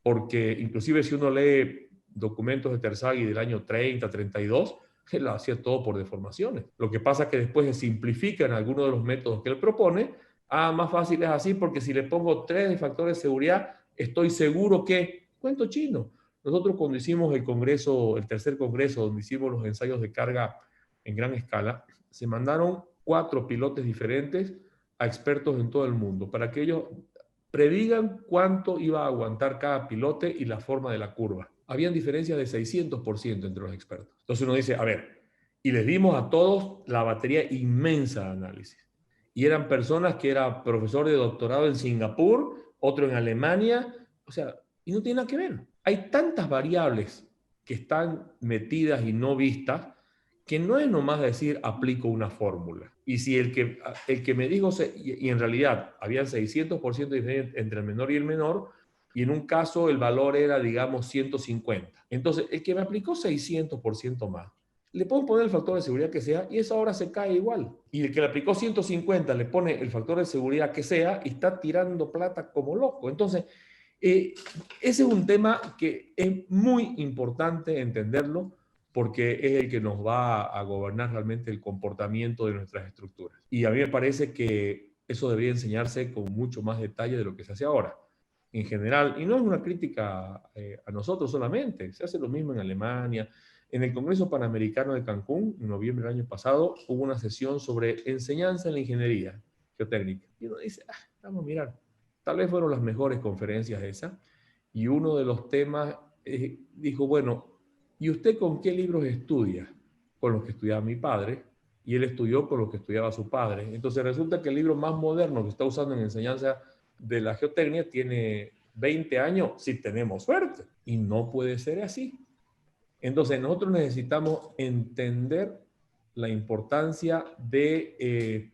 porque inclusive si uno lee documentos de Terzaghi del año 30, 32, él lo hacía todo por deformaciones. Lo que pasa es que después se simplifican algunos de los métodos que él propone. Más fácil es así porque si le pongo 3 factores de seguridad, estoy seguro que, cuento chino. Nosotros cuando hicimos el congreso, el tercer congreso, donde hicimos los ensayos de carga en gran escala, se mandaron 4 pilotes diferentes a expertos en todo el mundo para que ellos predigan cuánto iba a aguantar cada pilote y la forma de la curva. Habían diferencias de 600% entre los expertos. Entonces uno dice, a ver, y les dimos a todos la batería inmensa de análisis. Y eran personas que era profesor de doctorado en Singapur, otro en Alemania, o sea, y no tiene nada que ver. Hay tantas variables que están metidas y no vistas que no es nomás decir aplico una fórmula. Y si el que me dijo, y en realidad habían 600% de diferencia entre el menor y el menor, y en un caso el valor era, digamos, 150. Entonces, el que me aplicó 600% más, le puedo poner el factor de seguridad que sea y esa hora se cae igual. Y el que le aplicó 150 le pone el factor de seguridad que sea y está tirando plata como loco. Entonces, ese es un tema que es muy importante entenderlo, porque es el que nos va a gobernar realmente el comportamiento de nuestras estructuras. Y a mí me parece que eso debería enseñarse con mucho más detalle de lo que se hace ahora, en general. Y no es una crítica a nosotros solamente, se hace lo mismo en Alemania. En el Congreso Panamericano de Cancún, en noviembre del año pasado, hubo una sesión sobre enseñanza en la ingeniería geotécnica. Y uno dice, vamos a mirar, tal vez fueron las mejores conferencias esas. Y uno de los temas dijo, bueno, ¿y usted con qué libros estudia? Con los que estudiaba mi padre, y él estudió con los que estudiaba su padre. Entonces resulta que el libro más moderno que está usando en enseñanza de la geotecnia tiene 20 años, si tenemos suerte, y no puede ser así. Entonces nosotros necesitamos entender la importancia de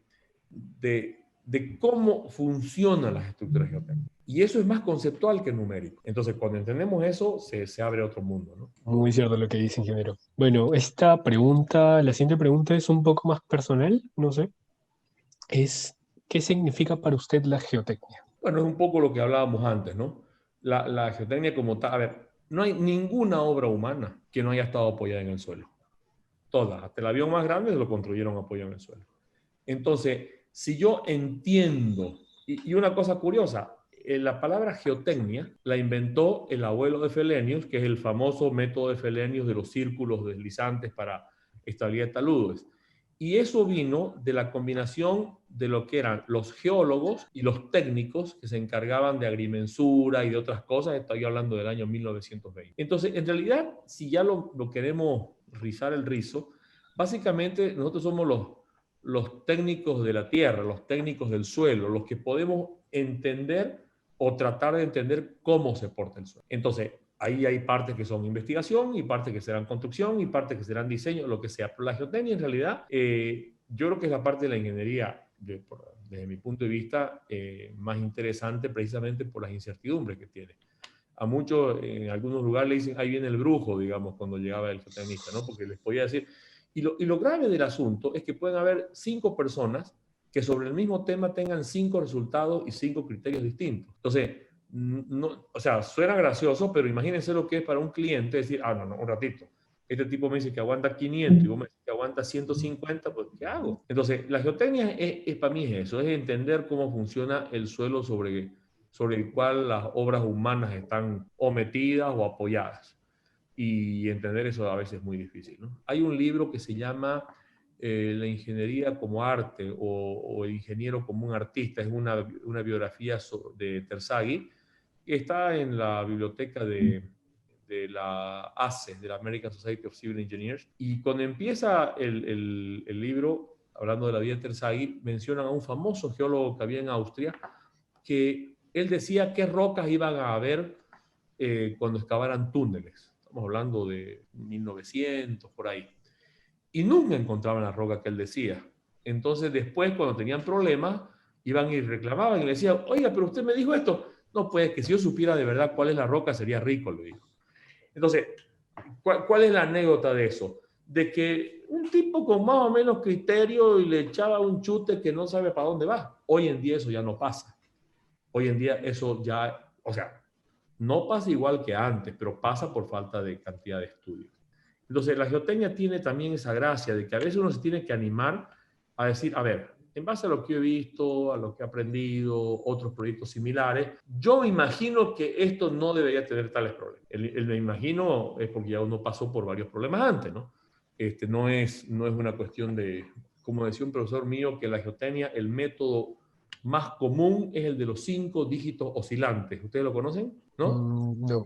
cómo funcionan las estructuras geotécnicas. Y eso es más conceptual que numérico. Entonces, cuando entendemos eso, se abre otro mundo, ¿no? Muy cierto lo que dice, ingeniero. Bueno, la siguiente pregunta es un poco más personal, no sé. ¿Qué significa para usted la geotecnia? Bueno, es un poco lo que hablábamos antes, ¿no? La geotecnia como tal, a ver, no hay ninguna obra humana que no haya estado apoyada en el suelo. Todas, hasta el avión más grande lo construyeron apoyado en el suelo. Entonces, si yo entiendo, y una cosa curiosa, la palabra geotecnia la inventó el abuelo de Felenius, que es el famoso método de Felenius de los círculos deslizantes para estabilidad de taludes. Y eso vino de la combinación de lo que eran los geólogos y los técnicos que se encargaban de agrimensura y de otras cosas. Estoy hablando del año 1920. Entonces, en realidad, si ya lo queremos rizar el rizo, básicamente nosotros somos los técnicos de la tierra, los técnicos del suelo, los que podemos entender o tratar de entender cómo se porta el suelo. Entonces, ahí hay partes que son investigación y partes que serán construcción y partes que serán diseño, lo que sea. Pero la geotecnia en realidad, yo creo que es la parte de la ingeniería, desde mi punto de vista, más interesante precisamente por las incertidumbres que tiene. A muchos, en algunos lugares le dicen, ahí viene el brujo, digamos, cuando llegaba el geotecnista, ¿no? Porque les podía decir. Y lo grave del asunto es que pueden haber 5 personas que sobre el mismo tema tengan 5 resultados y 5 criterios distintos. Entonces, no, o sea, suena gracioso, pero imagínense lo que es para un cliente decir, no, un ratito. Este tipo me dice que aguanta 500 y vos me dices que aguanta 150, pues ¿qué hago? Entonces, la geotecnia para mí es eso, es entender cómo funciona el suelo sobre el cual las obras humanas están o metidas o apoyadas. Y entender eso a veces es muy difícil, ¿no? Hay un libro que se llama La ingeniería como arte o el ingeniero como un artista, es una biografía de Terzaghi, que está en la biblioteca de la ASE, de la American Society of Civil Engineers, y cuando empieza el libro, hablando de la vida de Terzaghi, mencionan a un famoso geólogo que había en Austria, que él decía qué rocas iban a haber cuando excavaran túneles. Estamos hablando de 1900, por ahí. Y nunca encontraban la roca que él decía. Entonces después, cuando tenían problemas, iban y reclamaban y le decían, oiga, pero usted me dijo esto. No, pues que si yo supiera de verdad cuál es la roca, sería rico, le dijo. Entonces, ¿cuál es la anécdota de eso? De que un tipo con más o menos criterio y le echaba un chute que no sabe para dónde va. Hoy en día eso ya no pasa. Hoy en día eso ya, o sea, no pasa igual que antes, pero pasa por falta de cantidad de estudios. Entonces, la geotecnia tiene también esa gracia de que a veces uno se tiene que animar a decir, a ver, en base a lo que he visto, a lo que he aprendido, otros proyectos similares, yo me imagino que esto no debería tener tales problemas. El me imagino es porque ya uno pasó por varios problemas antes, ¿no? No es una cuestión de, como decía un profesor mío, que la geotecnia, el método más común es el de los 5 dígitos oscilantes. ¿Ustedes lo conocen? ¿No? No.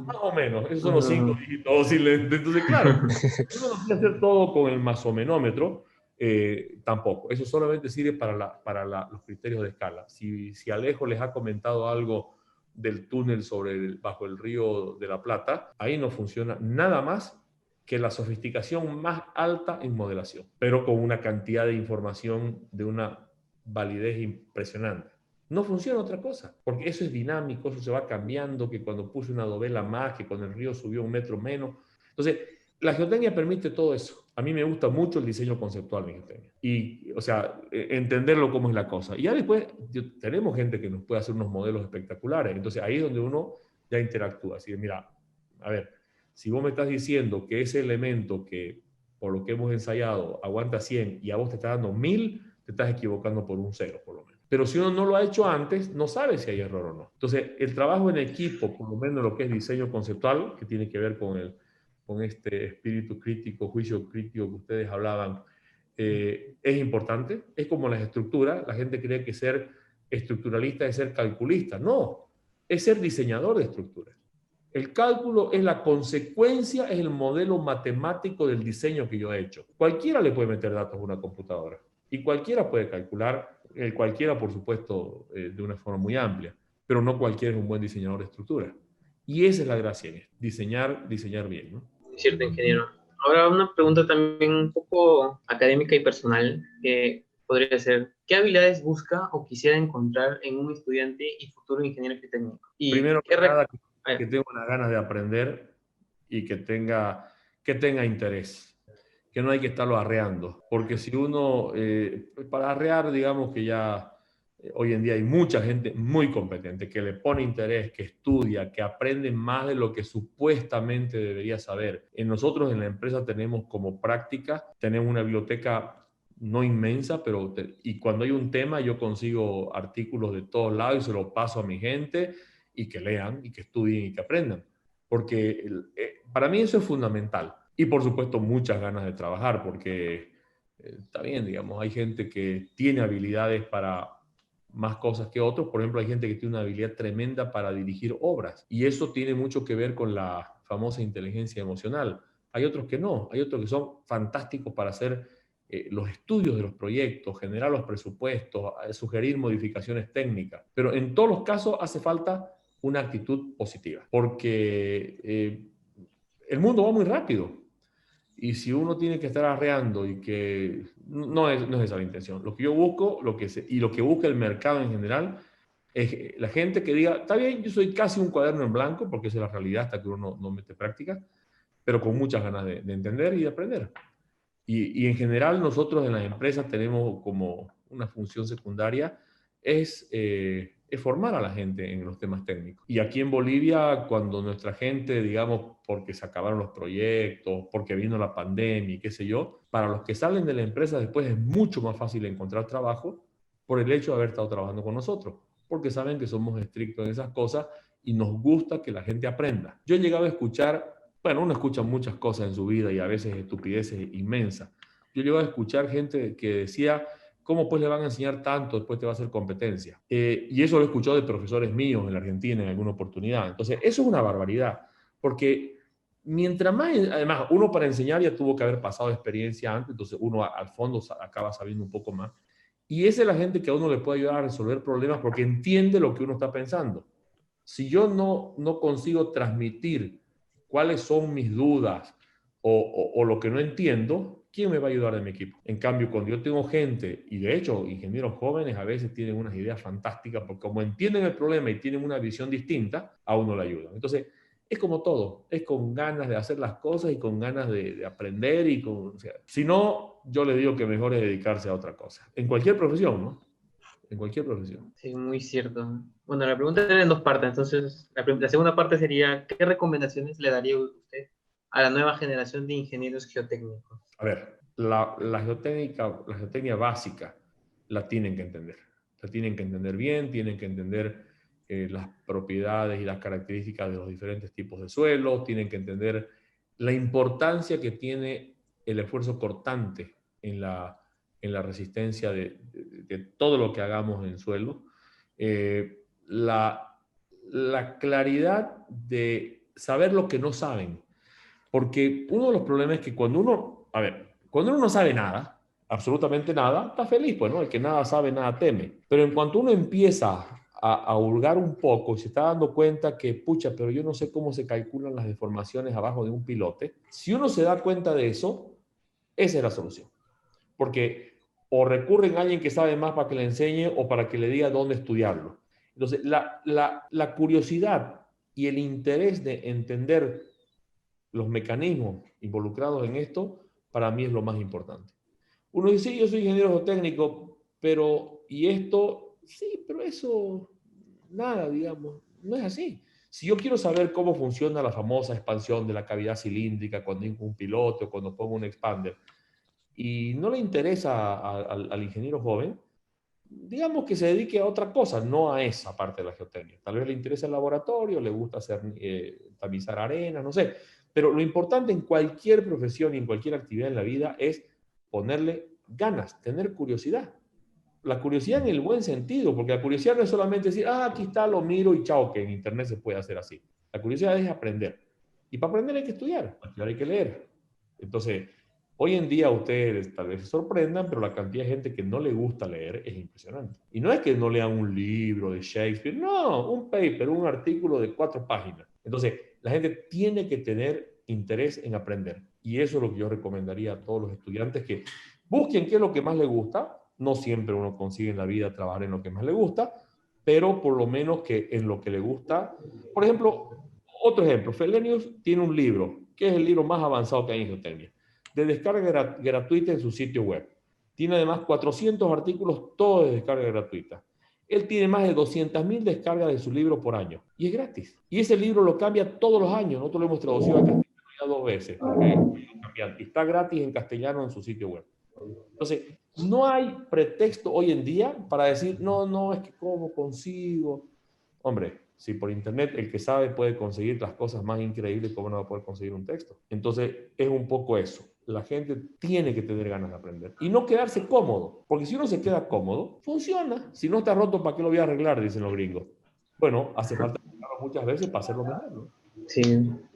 Más o menos, esos son los 5 dígitos oscilantes. Entonces, claro, uno no puede hacer todo con el masomenómetro, tampoco. Eso solamente sirve para los criterios de escala. Si Alejo les ha comentado algo del túnel bajo el río de la Plata, ahí no funciona nada más que la sofisticación más alta en modelación, pero con una cantidad de información de una validez impresionante. No funciona otra cosa, porque eso es dinámico, eso se va cambiando, que cuando puse una dovela más, que cuando el río subió 1 metro menos. Entonces, la geotecnia permite todo eso. A mí me gusta mucho el diseño conceptual de geotecnia. Y, o sea, entenderlo cómo es la cosa. Y ya después tenemos gente que nos puede hacer unos modelos espectaculares. Entonces, ahí es donde uno ya interactúa. Así que, mira, a ver, si vos me estás diciendo que ese elemento que, por lo que hemos ensayado, aguanta 100 y a vos te está dando 1000, te estás equivocando por un 0, por lo menos. Pero si uno no lo ha hecho antes, no sabe si hay error o no. Entonces, el trabajo en equipo, por lo menos lo que es diseño conceptual, que tiene que ver con este espíritu crítico, juicio crítico que ustedes hablaban, es importante. Es como las estructuras. La gente cree que ser estructuralista es ser calculista. No, es ser diseñador de estructuras. El cálculo es la consecuencia, es el modelo matemático del diseño que yo he hecho. Cualquiera le puede meter datos a una computadora y cualquiera puede calcular, cualquiera por supuesto de una forma muy amplia, pero no cualquiera es un buen diseñador de estructuras. Y esa es la gracia en esto, diseñar bien, ¿no? Cierto, ingeniero. Ahora una pregunta también un poco académica y personal, que podría ser, ¿qué habilidades busca o quisiera encontrar en un estudiante y futuro ingeniero geotécnico? Y Primero que nada, que tenga unas ganas de aprender y que tenga interés, que no hay que estarlo arreando, porque si uno, para arrear, digamos que ya hoy en día hay mucha gente muy competente que le pone interés, que estudia, que aprende más de lo que supuestamente debería saber. Nosotros en la empresa tenemos como práctica, tenemos una biblioteca no inmensa, pero y cuando hay un tema yo consigo artículos de todos lados y se los paso a mi gente y que lean y que estudien y que aprendan. Porque para mí eso es fundamental. Y por supuesto muchas ganas de trabajar, porque Está bien, digamos, hay gente que tiene habilidades para más cosas que otros. Por ejemplo, hay gente que tiene una habilidad tremenda para dirigir obras y eso tiene mucho que ver con la famosa inteligencia emocional. Hay otros que no, hay otros que son fantásticos para hacer los estudios de los proyectos, generar los presupuestos, sugerir modificaciones técnicas. Pero en todos los casos hace falta una actitud positiva, porque el mundo va muy rápido. Y si uno tiene que estar arreando y que no es esa la intención. Lo que yo busco y lo que busca el mercado en general es la gente que diga, está bien, yo soy casi un cuaderno en blanco, porque esa es la realidad hasta que uno no mete práctica, pero con muchas ganas de entender y de aprender. Y en general nosotros en las empresas tenemos como una función secundaria, es formar a la gente en los temas técnicos. Y aquí en Bolivia, cuando nuestra gente, digamos, porque se acabaron los proyectos, porque vino la pandemia y qué sé yo, para los que salen de la empresa después es mucho más fácil encontrar trabajo por el hecho de haber estado trabajando con nosotros, porque saben que somos estrictos en esas cosas y nos gusta que la gente aprenda. Yo he llegado a escuchar, bueno, uno escucha muchas cosas en su vida y a veces estupideces inmensas. Yo llego a escuchar gente que decía, ¿cómo pues le van a enseñar tanto? Después te va a hacer competencia. Y eso lo he escuchado de profesores míos en la Argentina en alguna oportunidad. Entonces, eso es una barbaridad, porque mientras más, además, uno para enseñar ya tuvo que haber pasado experiencia antes, entonces uno al fondo acaba sabiendo un poco más. Y esa es la gente que a uno le puede ayudar a resolver problemas porque entiende lo que uno está pensando. Si yo no consigo transmitir cuáles son mis dudas o lo que no entiendo, ¿quién me va a ayudar de mi equipo? En cambio, cuando yo tengo gente, y de hecho ingenieros jóvenes a veces tienen unas ideas fantásticas, porque como entienden el problema y tienen una visión distinta, a uno le ayudan. Entonces, es como todo, es con ganas de hacer las cosas y con ganas de aprender o sea, si no, yo le digo que mejor es dedicarse a otra cosa, en cualquier profesión, ¿no? En cualquier profesión. Sí, muy cierto. Bueno, la pregunta era en dos partes. Entonces, la segunda parte sería, ¿qué recomendaciones le daría usted a la nueva generación de ingenieros geotécnicos? A ver, la geotecnia básica la tienen que entender. La tienen que entender bien, tienen que entender las propiedades y las características de los diferentes tipos de suelo, tienen que entender la importancia que tiene el esfuerzo cortante en la resistencia de todo lo que hagamos en suelo. Eh, la claridad de saber lo que no saben. Porque uno de los problemas es que cuando uno no sabe nada, absolutamente nada, está feliz, pues, ¿no? El que nada sabe, nada teme. Pero en cuanto uno empieza a hurgar un poco y se está dando cuenta que, pucha, pero yo no sé cómo se calculan las deformaciones abajo de un pilote, si uno se da cuenta de eso, esa es la solución. Porque o recurren a alguien que sabe más para que le enseñe o para que le diga dónde estudiarlo. Entonces, la curiosidad y el interés de entender los mecanismos involucrados en esto, para mí es lo más importante. Uno dice, sí, yo soy ingeniero geotécnico, pero, ¿y esto? Sí, pero eso, nada, digamos, no es así. Si yo quiero saber cómo funciona la famosa expansión de la cavidad cilíndrica cuando hay un piloto o cuando pongo un expander, y no le interesa al ingeniero joven, digamos que se dedique a otra cosa, no a esa parte de la geotecnia. Tal vez le interesa el laboratorio, le gusta hacer, tamizar arena, no sé. Pero lo importante en cualquier profesión y en cualquier actividad en la vida es ponerle ganas, tener curiosidad. La curiosidad en el buen sentido, porque la curiosidad no es solamente decir, aquí está, lo miro y chao, que en internet se puede hacer así. La curiosidad es aprender. Y para aprender hay que estudiar, para estudiar hay que leer. Entonces, hoy en día ustedes tal vez se sorprendan, pero la cantidad de gente que no le gusta leer es impresionante. Y no es que no lean un libro de Shakespeare, no, un paper, un artículo de 4 páginas. Entonces, la gente tiene que tener interés en aprender. Y eso es lo que yo recomendaría a todos los estudiantes, que busquen qué es lo que más les gusta. No siempre uno consigue en la vida trabajar en lo que más le gusta, pero por lo menos que en lo que le gusta. Por ejemplo, otro ejemplo, Felenius tiene un libro, que es el libro más avanzado que hay en geotecnia, de descarga gratuita en su sitio web. Tiene además 400 artículos, todos de descarga gratuita. Él tiene más de 200.000 descargas de su libro por año y es gratis. Y ese libro lo cambia todos los años. Nosotros lo hemos traducido a castellano ya 2 veces. Y está gratis en castellano en su sitio web. Entonces, no hay pretexto hoy en día para decir, no, es que cómo consigo. Hombre, si por internet el que sabe puede conseguir las cosas más increíbles, ¿cómo no va a poder conseguir un texto? Entonces, es un poco eso. la gente tiene que tener ganas de aprender y no quedarse cómodo, porque si uno se queda cómodo, funciona. Si no está roto, ¿para qué lo voy a arreglar? Dicen los gringos. Bueno, hace falta arreglarlo muchas veces para hacerlo mejor, ¿no? Sí,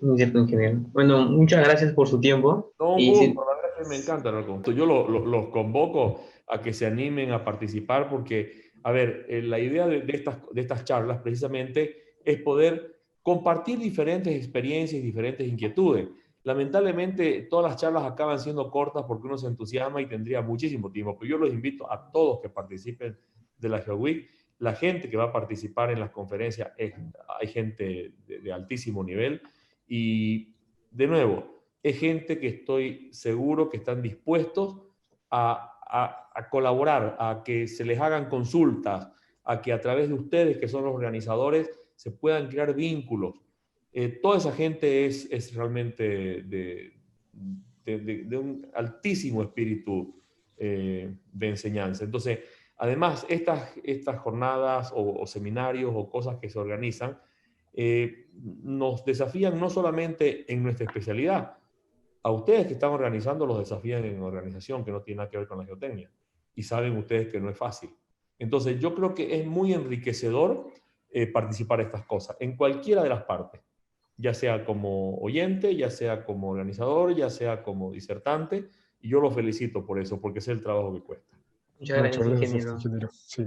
muy cierto, ingeniero. Bueno, muchas gracias por su tiempo. No, un Y gusto, sí, la verdad es que me encanta hablar con usted. Yo los convoco a que se animen a participar porque, a ver, la idea de estas charlas precisamente es poder compartir diferentes experiencias y diferentes inquietudes. Lamentablemente, todas las charlas acaban siendo cortas porque uno se entusiasma y tendría muchísimo tiempo, pero yo los invito a todos que participen de la GeoWeek. La gente que va a participar en las conferencias, hay gente de altísimo nivel y, de nuevo, es gente que estoy seguro que están dispuestos a colaborar, a que se les hagan consultas, a que a través de ustedes, que son los organizadores, se puedan crear vínculos. Toda esa gente es realmente de un altísimo espíritu de enseñanza. Entonces, además, estas jornadas o seminarios o cosas que se organizan nos desafían no solamente en nuestra especialidad, a ustedes que están organizando los desafían en organización que no tiene nada que ver con la geotecnia. Y saben ustedes que no es fácil. Entonces, yo creo que es muy enriquecedor participar en estas cosas, en cualquiera de las partes, ya sea como oyente, ya sea como organizador, ya sea como disertante. Y yo lo felicito por eso, porque es el trabajo que cuesta. muchas Muchas gracias, gracias, ingeniero. ingeniero. Sí.